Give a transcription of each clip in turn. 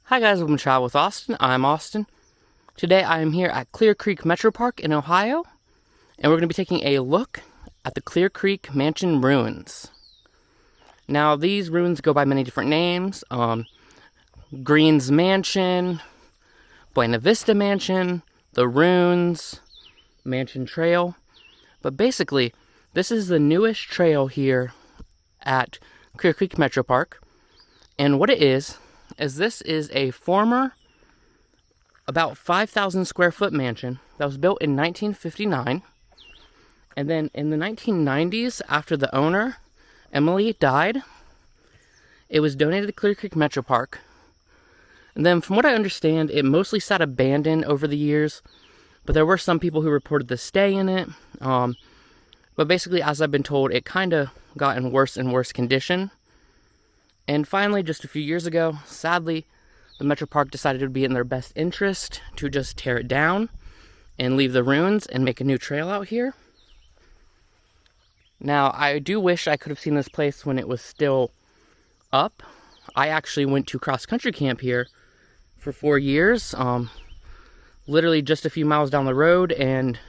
Hi guys, welcome to Travel with Austin. I'm Austin. Today I am here at Clear Creek Metro Park in Ohio, and we're going to be taking a look at the Clear Creek Mansion ruins. Now these ruins go by many different names. Green's Mansion, Buena Vista Mansion, The Ruins, Mansion Trail. But basically, this is the newest trail here at Clear Creek Metro Park. And what it is this is a former about 5,000 square foot mansion that was built in 1959. And then in the 1990s, after the owner, Emily, died, it was donated to Clear Creek Metro Park. And then from what I understand, it mostly sat abandoned over the years, but there were some people who reported to stay in it. But basically, as I've been told, it kind of got in worse and worse condition. And finally, just a few years ago, sadly, the Metro Park decided it would be in their best interest to just tear it down and leave the ruins and make a new trail out here. Now, I do wish I could have seen this place when it was still up. I actually went to cross-country camp here for 4 years, literally just a few miles down the road, and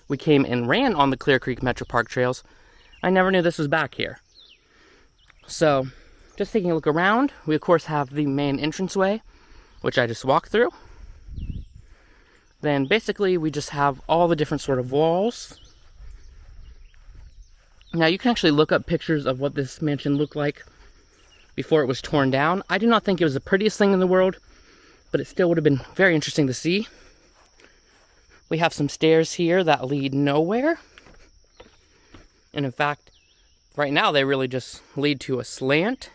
we came and ran on the Clear Creek Metro Park trails. I never knew this was back here. So, just taking a look around, we of course have the main entranceway, which I just walked through. Then basically we just have all the different sort of walls. Now you can actually look up pictures of what this mansion looked like before it was torn down. I do not think it was the prettiest thing in the world, but it still would have been very interesting to see. We have some stairs here that lead nowhere. And in fact, right now they really just lead to a slant.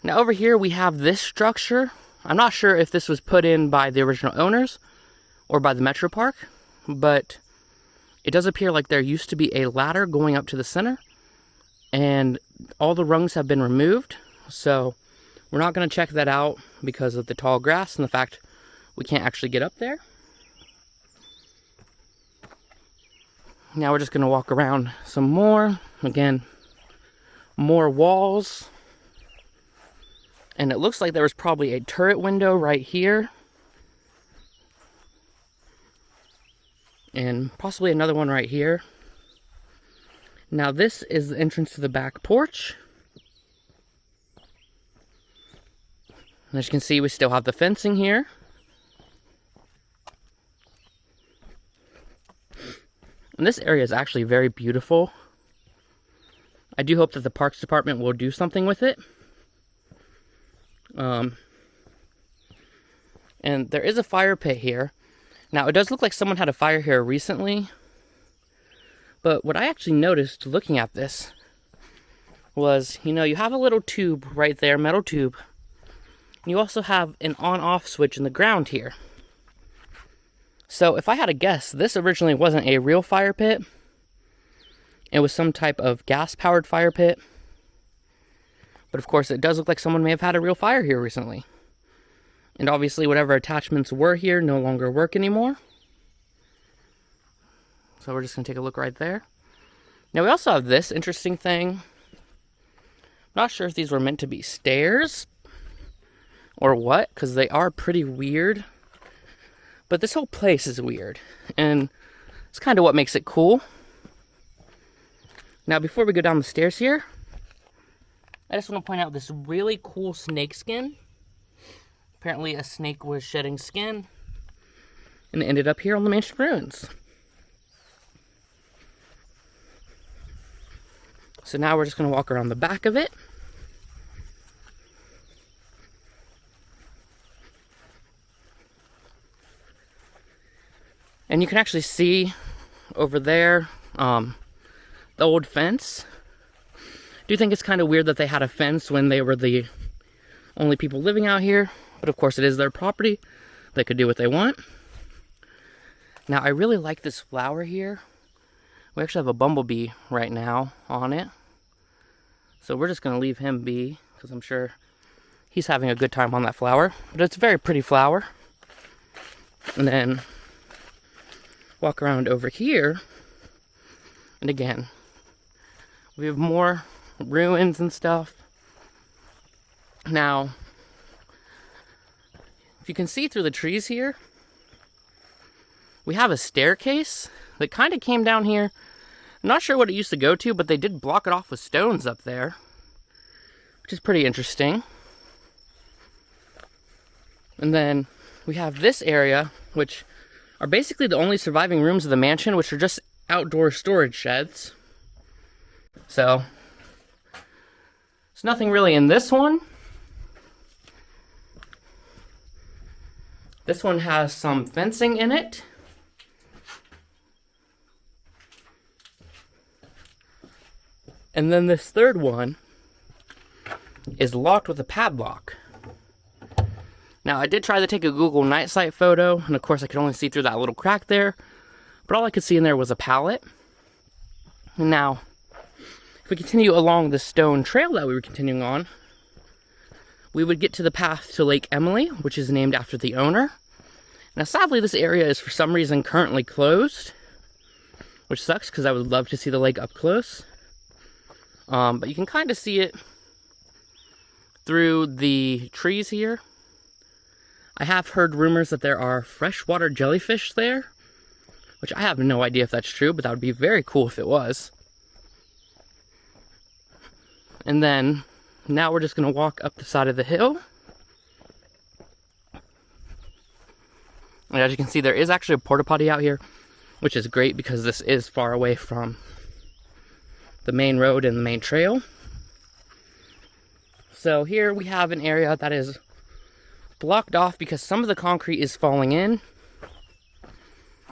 Now over here we have this structure. I'm not sure if this was put in by the original owners or by the Metro Park, but it does appear like there used to be a ladder going up to the center, and all the rungs have been removed. So we're not going to check that out because of the tall grass and the fact we can't actually get up there. Now we're just going to walk around some more. Again, more walls. And it looks like there was probably a turret window right here. And possibly another one right here. Now this is the entrance to the back porch. And as you can see, we still have the fencing here. And this area is actually very beautiful. I do hope that the Parks Department will do something with it. And there is a fire pit here. Now, it does look like someone had a fire here recently. But what I actually noticed looking at this was, you have a little tube right there, metal tube. You also have an on-off switch in the ground here. So if I had to guess, this originally wasn't a real fire pit. It was some type of gas-powered fire pit. But of course, it does look like someone may have had a real fire here recently. And obviously, whatever attachments were here no longer work anymore. So we're just going to take a look right there. Now we also have this interesting thing. I'm not sure if these were meant to be stairs or what, because they are pretty weird. But this whole place is weird, and it's kind of what makes it cool. Now, before we go down the stairs here, I just want to point out this really cool snake skin. Apparently, a snake was shedding skin, and it ended up here on the mansion ruins. So now we're just going to walk around the back of it. And you can actually see over there the old fence. I do think it's kind of weird that they had a fence when they were the only people living out here. But of course it is their property. They could do what they want. Now I really like this flower here. We actually have a bumblebee right now on it. So we're just going to leave him be, because I'm sure he's having a good time on that flower. But it's a very pretty flower. And then walk around over here, and again, we have more ruins and stuff. Now, if you can see through the trees here, we have a staircase that kind of came down here. I'm not sure what it used to go to, but they did block it off with stones up there, which is pretty interesting. And then we have this area, which are basically the only surviving rooms of the mansion, which are just outdoor storage sheds. So, there's nothing really in this one. This one has some fencing in it. And then this third one is locked with a padlock. Now, I did try to take a Google night sight photo, and of course I could only see through that little crack there, but all I could see in there was a pallet. And now, if we continue along the stone trail that we were continuing on, we would get to the path to Lake Emily, which is named after the owner. Now, sadly, this area is for some reason currently closed, which sucks because I would love to see the lake up close. But you can kind of see it through the trees here. I have heard rumors that there are freshwater jellyfish there, which I have no idea if that's true, but that would be very cool if it was. And then, now we're just going to walk up the side of the hill. And as you can see, there is actually a porta potty out here, which is great because this is far away from the main road and the main trail. So here we have an area that is blocked off because some of the concrete is falling in.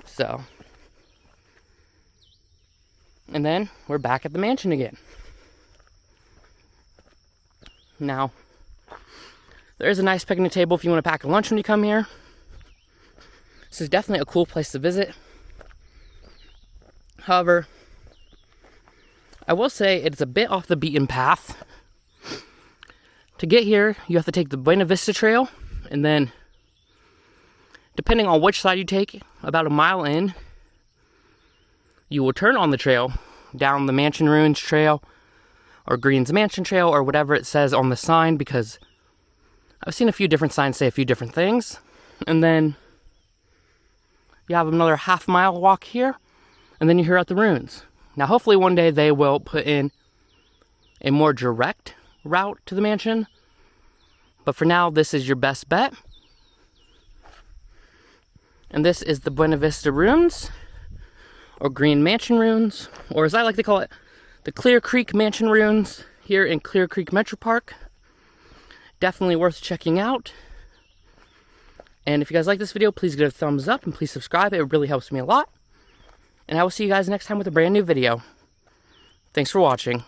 So, and then we're back at the mansion again. Now, there is a nice picnic table if you want to pack a lunch when you come here. This is definitely a cool place to visit. However, I will say it's a bit off the beaten path. To get here, you have to take the Buena Vista Trail, and then, depending on which side you take, about a mile in, you will turn on the trail down the Mansion Ruins Trail, or Green's Mansion Trail, or whatever it says on the sign, because I've seen a few different signs say a few different things. And then you have another half-mile walk here, and then you're at the ruins. Now, hopefully one day they will put in a more direct route to the mansion, but for now, this is your best bet. And this is the Buena Vista Ruins, or Green Mansion Ruins, or as I like to call it, the Clear Creek Mansion Ruins here in Clear Creek Metro Park. Definitely worth checking out. And if you guys like this video, please give it a thumbs up and please subscribe. It really helps me a lot. And I will see you guys next time with a brand new video. Thanks for watching.